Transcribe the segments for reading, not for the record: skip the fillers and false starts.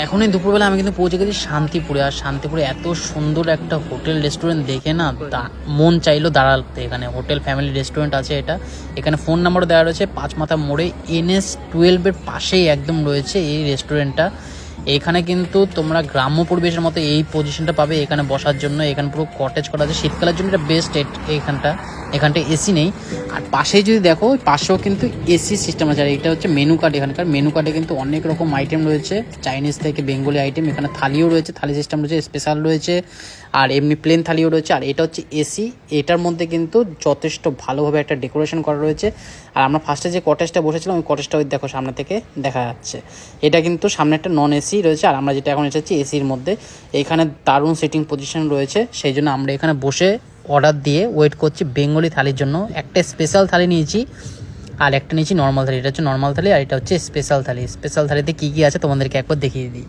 এখনই দুপুরবেলা আমি কিন্তু পৌঁছে গেছি শান্তিপুরে। আর শান্তিপুরে এত সুন্দর একটা হোটেল রেস্টুরেন্ট দেখে না মন চাইলো দাঁড়াতে। এখানে হোটেল ফ্যামিলি রেস্টুরেন্ট আছে এটা। এখানে ফোন নাম্বারও দেওয়া রয়েছে। 5 মাথা মোড়ে NS-12 পাশেই একদম রয়েছে এই রেস্টুরেন্টটা। এখানে কিন্তু তোমরা গ্রাম্য পরিবেশের মতো এই পজিশনটা পাবে এখানে বসার জন্য। এখানে পুরো কটেজ করা আছে, শীতকালের জন্য এটা বেস্ট। এখানটা এসি নেই। আর পাশেই যদি দেখো পাশেও কিন্তু এসি সিস্টেম আছে। আর এটা হচ্ছে মেনু কার্ড। এখানকার মেনু কার্ডে কিন্তু অনেক রকম আইটেম রয়েছে, চাইনিজ থেকে বেঙ্গলি আইটেম। এখানে থালিও রয়েছে, থালি সিস্টেম রয়েছে, স্পেশাল রয়েছে, আর এমনি প্লেন থালিও রয়েছে। আর এটা হচ্ছে এসি। এটার মধ্যে কিন্তু যথেষ্ট ভালোভাবে একটা ডেকোরেশন করা রয়েছে। আর আমরা ফার্স্টে যে কটেজটা বসেছিলাম ওই কটেজটা ওই দেখো সামনে থেকে দেখা যাচ্ছে। এটা কিন্তু সামনে একটা নন এসি রয়েছে, আর আমরা যেটা এখন এসেছি এসির মধ্যে। এখানে দারুণ সিটিং পজিশন রয়েছে, সেই জন্য আমরা এখানে বসে অর্ডার দিয়ে ওয়েট করছি বেঙ্গলি থালির জন্য। একটা স্পেশাল থালি নিয়েছি আর একটা নিয়েছি নর্মাল থালি। এটা হচ্ছে নর্মাল থালি আর এটা হচ্ছে স্পেশাল থালি। স্পেশাল থালিতে কী কী আছে তোমাদেরকে একবার দেখিয়ে দিই।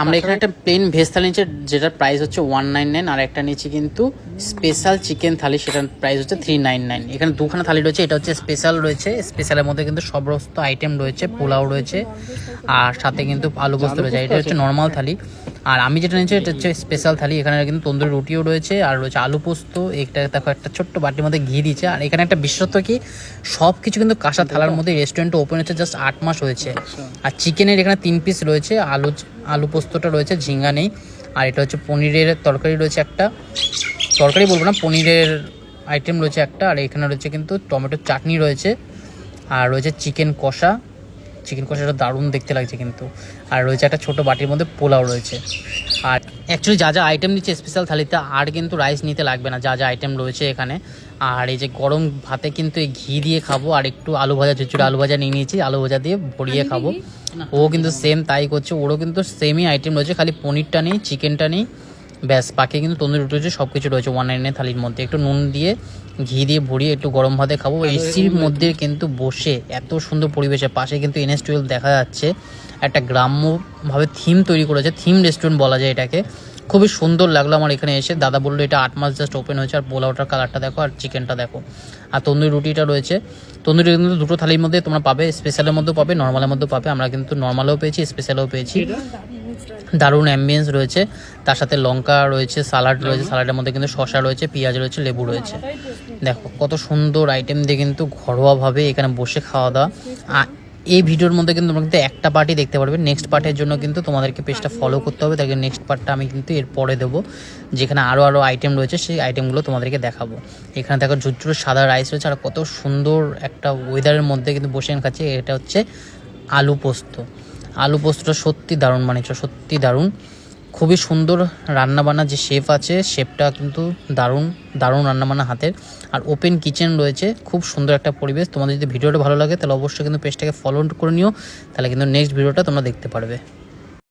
আমরা এখানে একটা প্লেন ভেজ থালি নিচ্ছি, যেটার প্রাইস হচ্ছে 199। আর একটা নিচ্ছি কিন্তু স্পেশাল চিকেন থালি, সেটার প্রাইস হচ্ছে 399। এখানে দুখানা থালি রয়েছে। এটা হচ্ছে স্পেশাল রয়েছে, স্পেশালের মধ্যে কিন্তু সমস্ত আইটেম রয়েছে, পোলাও রয়েছে আর সাথে কিন্তু আলু পোস্ত রয়েছে। এটা হচ্ছে নর্মাল থালি। আর আমি যেটা নিয়েছি এটা হচ্ছে স্পেশাল থালি। এখানে কিন্তু তন্দুরি রুটিও রয়েছে আর রয়েছে আলু পোস্ত। এটা দেখো একটা ছোট্ট বাটির মধ্যে ঘি দিয়েছে। আর এখানে একটা বিশেষত্ব কি, সব কিছু কিন্তু কাঁসা থালার মধ্যে। রেস্টুরেন্ট ওপেন হচ্ছে জাস্ট 8 মাস হয়েছে। আর চিকেনের এখানে 3 পিস রয়েছে, আলু পোস্তটা রয়েছে, ঝিঙ্গা নেই। আর এটা হচ্ছে পনিরের তরকারি রয়েছে, একটা তরকারি বলবো না, পনিরের আইটেম রয়েছে একটা। আর এখানে রয়েছে কিন্তু টমেটোর চাটনি রয়েছে, আর রয়েছে চিকেন কষাটা দারুণ দেখতে লাগছে কিন্তু। আর রয়েছে একটা ছোটো বাটির মধ্যে পোলাও রয়েছে। আর অ্যাকচুয়ালি যা যা আইটেম দিচ্ছে স্পেশাল থালিতে, আর কিন্তু রাইস নিতে লাগবে না, যা যা আইটেম রয়েছে এখানে। আর এই যে গরম ভাতে কিন্তু এই ঘি দিয়ে খাবো। আর একটু আলু ভাজা, চুচুড়ে আলু ভাজা নিয়ে নিয়েছি, আলু ভাজা দিয়ে ভরিয়ে খাবো। ও কিন্তু সেম তাই করছে, ওরও কিন্তু সেমই আইটেম রয়েছে, খালি পনিরটা নেই, চিকেনটা নেই, ব্যাস। বাকি কিন্তু তন্দুরি রুটি রয়েছে, সব কিছু রয়েছে 199 থালির মধ্যে। একটু নুন দিয়ে ঘি দিয়ে ভরিয়ে একটু গরম ভাতে খাবো এসির মধ্যে কিন্তু বসে। এত সুন্দর পরিবেশের পাশে কিন্তু NS-12 দেখা যাচ্ছে। একটা গ্রাম্যভাবে থিম তৈরি করেছে, থিম রেস্টুরেন্ট বলা যায় এটাকে। খুবই সুন্দর লাগলো আমার এখানে এসে। দাদা বললো এটা 8 মাস জাস্ট ওপেন হয়েছে। আর পোলাওটার কালারটা দেখো, আর চিকেনটা দেখো, আর তন্দুরি রুটিটা রয়েছে। তন্দুরি কিন্তু দুটো থালির মধ্যে তোমরা পাবে, স্পেশালের মধ্যেও পাবে, নর্মালের মধ্যেও পাবে। আমরা কিন্তু নর্মালেও পেয়েছি, স্পেশালেও পেয়েছি। দারুণ অ্যাম্বিয়েন্স রয়েছে, তার সাথে লঙ্কা রয়েছে, সালাড রয়েছে, সালাডের মধ্যে কিন্তু শসা রয়েছে, পেঁয়াজ রয়েছে, লেবু রয়েছে। দেখো কত সুন্দর আইটেম দিয়ে কিন্তু ঘরোয়াভাবে এখানে বসে খাওয়া দাওয়া। এই ভিডিওর মধ্যে কিন্তু তোমরা কিন্তু একটা পার্টই দেখতে পারবে। নেক্সট পার্টের জন্য কিন্তু তোমাদেরকে পেজটা ফলো করতে হবে। তাকে নেক্সট পার্টটা আমি কিন্তু এরপরে দেবো, যেখানে আরও আইটেম রয়েছে, সেই আইটেমগুলো তোমাদেরকে দেখাবো। এখানে দেখো ঝুরঝুরে সাদা রাইস রয়েছে, আর কত সুন্দর একটা ওয়েদারের মধ্যে কিন্তু বসে খাচ্ছি। এটা হচ্ছে আলু পোস্তটা সত্যি দারুণ বানিয়েছে, সত্যি দারুণ। খুবই সুন্দর রান্নাবান্না, যে শেফ আছে শেফটা কিন্তু দারুণ রান্নাবান্না হাতের। আর ওপেন কিচেন রয়েছে, খুব সুন্দর একটা পরিবেশ। তোমাদের যদি ভিডিওটা ভালো লাগে তাহলে অবশ্যই কিন্তু পেজটাকে ফলো করে নিও, তাহলে কিন্তু নেক্সট ভিডিওটা তোমরা দেখতে পারবে।